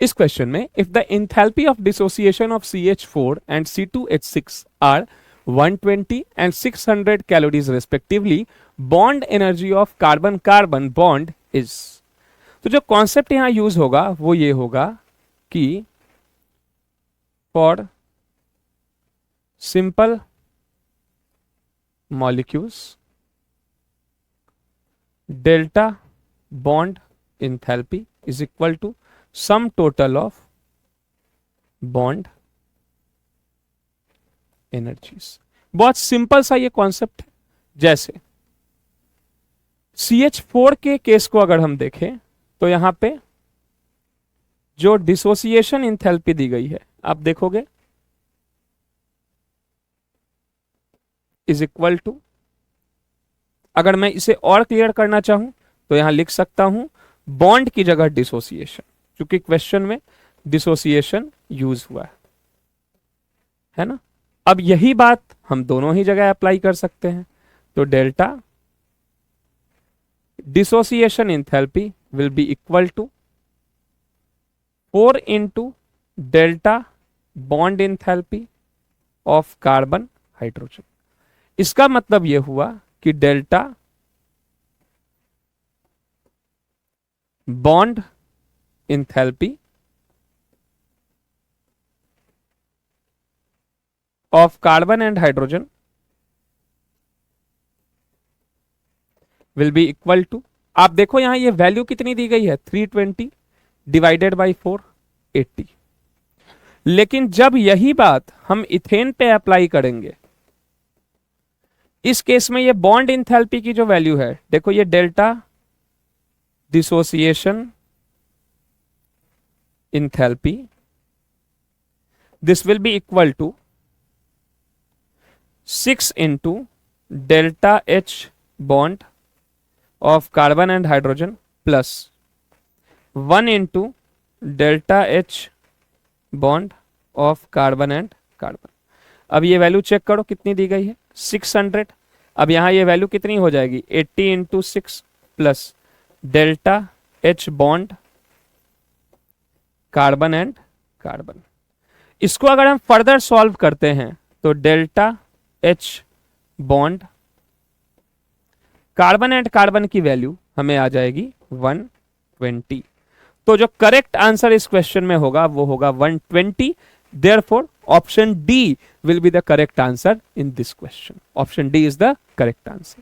इस क्वेश्चन में if the enthalpy of dissociation of CH4 and C2H6 are 120 and 600 calories respectively, bond energy of carbon carbon bond is. तो जो concept यहां use होगा वो ये होगा कि for simple molecules delta bond enthalpy is equal to sum total of bond energies. बहुत simple सा ये कॉन्सेप्ट है। जैसे CH4 के केस को अगर हम देखें तो यहां पे जो डिसोसिएशन एंथैल्पी दी गई है आप देखोगे इज इक्वल टू, अगर मैं इसे और क्लियर करना चाहूं तो यहां लिख सकता हूं बॉन्ड की जगह डिसोसिएशन, क्योंकि क्वेश्चन में डिसोसिएशन यूज हुआ है ना। अब यही बात हम दोनों ही जगह अप्लाई कर सकते हैं। तो delta dissociation enthalpy will be equal to 4 into delta bond enthalpy of carbon hydrogen. इसका मतलब यह हुआ कि delta bond enthalpy of carbon and hydrogen will be equal to, आप देखो यहां ये वैल्यू कितनी दी गई है 320 डिवाइडेड बाई 480। लेकिन जब यही बात हम इथेन पे अप्लाई करेंगे, इस केस में ये बॉन्ड एंथैल्पी की जो वैल्यू है, देखो ये delta dissociation enthalpy this will be equal to 6 into delta H bond of carbon and hydrogen plus 1 into delta H bond of carbon and carbon. अब ये वैल्यू चेक करो कितनी दी गई है 600। अब यहां ये वैल्यू कितनी हो जाएगी 80 into 6 plus delta H bond carbon and carbon. इसको अगर हम फर्दर सॉल्व करते हैं तो delta H bond carbon and carbon की वैल्यू हमें आ जाएगी 120। तो जो करेक्ट आंसर इस क्वेश्चन में होगा वो होगा 120। Therefore, option D will be the correct answer in this question. Option D is the correct answer.